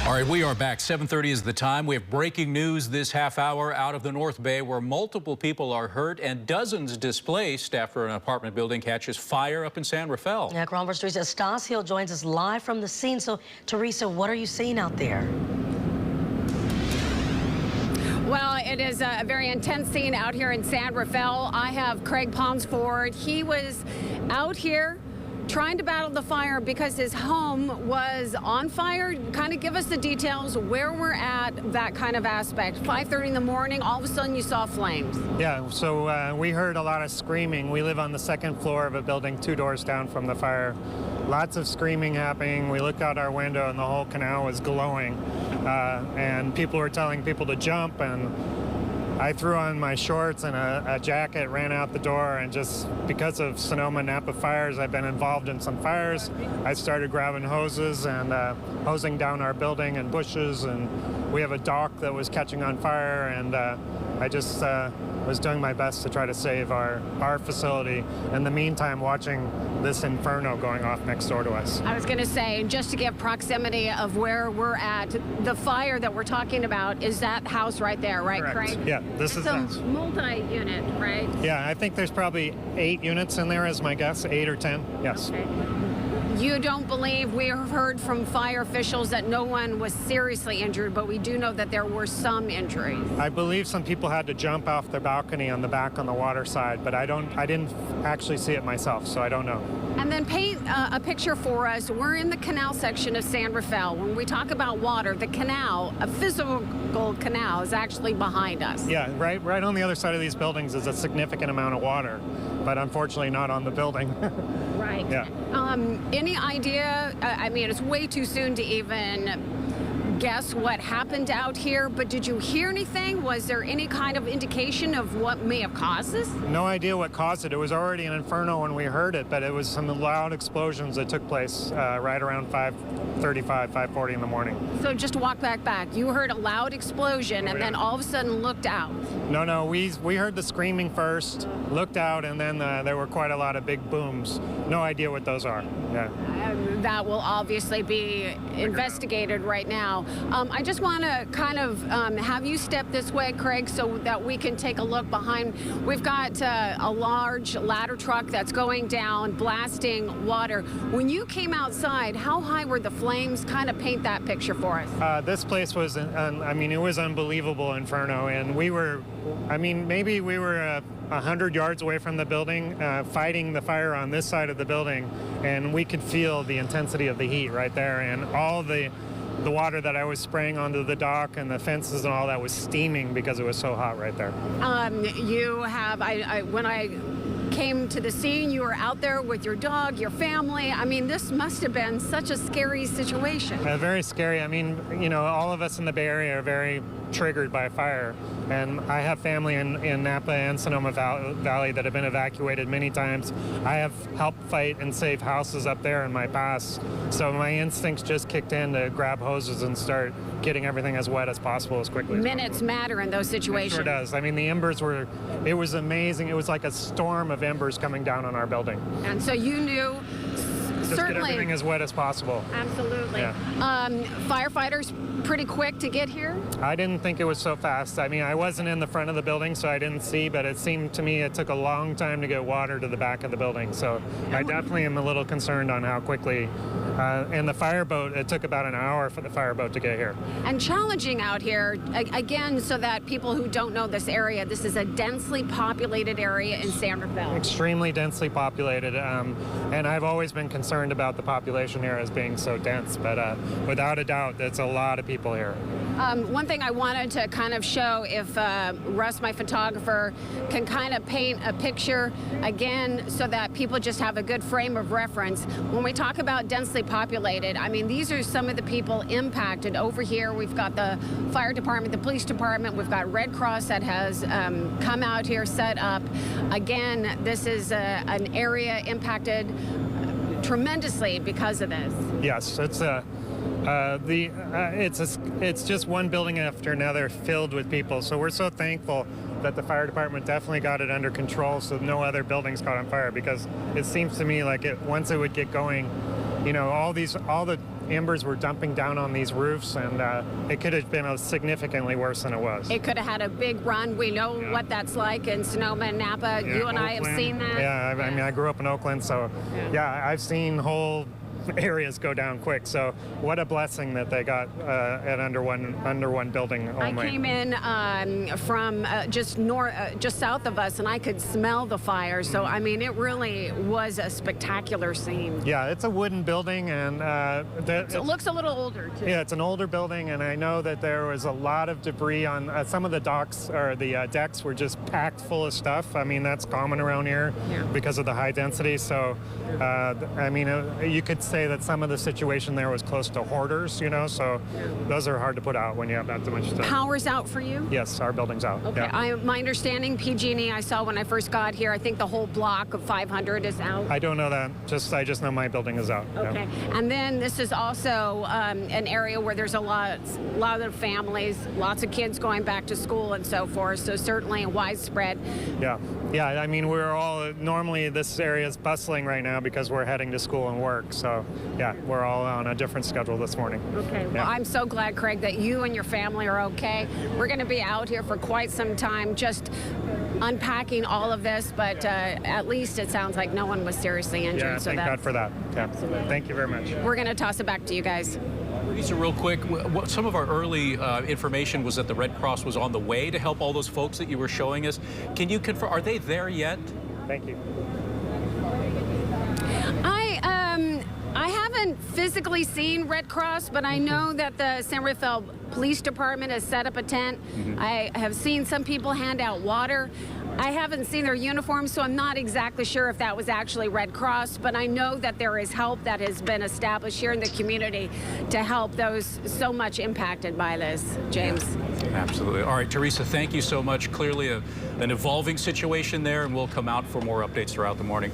All right, we are back. 7:30 is the time. We have breaking news this half hour out of the North Bay where multiple people are hurt and dozens displaced after an apartment building catches fire up in San Rafael. Yeah, Cronver's Teresa Estacio joins us live from the scene. So, Teresa, what are you seeing out there? Well, it is a very intense scene out here in San Rafael. I have Craig Pomsford. He was out here trying to battle the fire because his home was on fire. Kind of give us the details where we're at, that kind of aspect. 5:30 in the morning, all of a sudden you saw flames. Yeah, so we heard a lot of screaming. We live on the second floor of a building 2 doors down from the fire. Lots of screaming happening. We looked out our window and the whole canal was glowing. And people were telling people to jump, and I threw on my shorts and a jacket, ran out the door, and just because of Sonoma Napa fires, I've been involved in some fires. I started grabbing hoses and hosing down our building and bushes, and we have a dock that was catching on fire, and I just was doing my best to try to save our facility. In the meantime, watching this inferno going off next door to us. I was going to say, just to give proximity of where we're at, the fire that we're talking about is that house right there, right, Correct. Craig? Yeah, this is a us. multi-unit, right? Yeah, I think there's probably 8 units in there, is my guess, 8 or 10. Yes. Okay. You don't believe, we have heard from fire officials that no one was seriously injured, but we do know that there were some injuries. I believe some people had to jump off their balcony on the back on the water side, but I didn't actually see it myself, so I don't know. And then paint a picture for us. We're in the canal section of San Rafael. When we talk about water, the canal, a physical canal, is actually behind us. Yeah, right on the other side of these buildings is a significant amount of water, but unfortunately not on the building. Right. Yeah. Any idea? I mean, it's way too soon to even guess what happened out here, but did you hear anything? Was there any kind of indication of what may have caused this? No idea what caused it. It was already an inferno when we heard it, but it was some loud explosions that took place right around 5:35, 5:40 in the morning. So just walk back. You heard a loud explosion and then all of a sudden looked out. No, we heard the screaming first, looked out, and then there were quite a lot of big booms. No idea what those are. Yeah. That will obviously be investigated right now. I just want to kind of have you step this way, Craig, so that we can take a look behind. We've got a large ladder truck that's going down, blasting water. When you came outside, how high were the flames? Kind of paint that picture for us. This place was, it was unbelievable inferno, and maybe we were 100 yards away from the building, fighting the fire on this side of the building, and we could feel the intensity of the heat right there, and all the water that I was spraying onto the dock and the fences and all that was steaming because it was so hot right there. You have, when I came to the scene, you were out there with your dog, your family. I mean, this must have been such a scary situation. Very scary. I mean, all of us in the Bay Area are very triggered by fire. And I have family in Napa and Sonoma Valley that have been evacuated many times. I have helped fight and save houses up there in my past. So my instincts just kicked in to grab hoses and start getting everything as wet as possible as quickly as Minutes possible. matter in those situations. It sure does. I mean, the embers it was amazing. It was like a storm of embers coming down on our building. And so you knew, just certainly. get everything as wet as possible. Absolutely. Yeah. Firefighters pretty quick to get here? I didn't think it was so fast. I mean, I wasn't in the front of the building, so I didn't see, but it seemed to me it took a long time to get water to the back of the building. So I definitely am a little concerned on how quickly. And the fireboat, it took about an hour for the fireboat to get here. And challenging out here, again, so that people who don't know this area, this is a densely populated area in San Rafael. Extremely densely populated, and I've always been concerned about the population here as being so dense, but without a doubt, that's a lot of people here. One thing I wanted to kind of show, if Russ, my photographer, can kind of paint a picture, again, so that people just have a good frame of reference. When we talk about densely populated, I mean, these are some of the people impacted. Over here, we've got the fire department, the police department, we've got Red Cross that has come out here, set up. Again, this is an area impacted tremendously because of this. Yes, it's just one building after another filled with people. So we're so thankful that the fire department definitely got it under control so no other buildings caught on fire, because it seems to me like once it would get going, all the embers were dumping down on these roofs, and it could have been significantly worse than it was. It could have had a big run. We know what that's like in Sonoma and Napa. Yeah, You and I have Oakland. seen that. Yeah, I mean, I grew up in Oakland, so yeah, I've seen whole areas go down quick. So what a blessing that they got at under one building only. I came in from just south of us, and I could smell the fire. So I mean, it really was a spectacular scene. Yeah, it's a wooden building, and It looks a little older too. yeah, it's an older building, and I know that there was a lot of debris on some of the docks, or the decks were just packed full of stuff. I mean, that's common around here because of the high density. So, I mean, you could say that some of the situation there was close to hoarders, you know, so those are hard to put out when you have that much stuff. Power's out for you? Yes, our building's out. Okay, Yeah. my understanding, PG&E, I saw when I first got here, I think the whole block of 500 is out. I don't know that. I just know my building is out. Okay, Yeah. and then this is also an area where there's a lot of families, lots of kids going back to school and so forth, so certainly widespread. Yeah. Yeah, I mean, normally this area is bustling right now because we're heading to school and work, so yeah, we're all on a different schedule this morning. Okay, well, Yeah. I'm so glad, Craig, that you and your family are okay. We're going to be out here for quite some time just unpacking all of this, but at least it sounds like no one was seriously injured. Yeah, so thank God for that. Yeah. Absolutely. Thank you very much. We're going to toss it back to you guys. Lisa, real quick, some of our early information was that the Red Cross was on the way to help all those folks that you were showing us. Can you confirm, are they there yet? Thank you. I haven't physically seen Red Cross, but I know that the San Rafael Police Department has set up a tent. I have seen some people hand out water. I haven't seen their uniforms, so I'm not exactly sure if that was actually Red Cross, but I know that there is help that has been established here in the community to help those so much impacted by this, James. Absolutely. All right, Teresa, thank you so much. Clearly an evolving situation there, and we'll come out for more updates throughout the morning.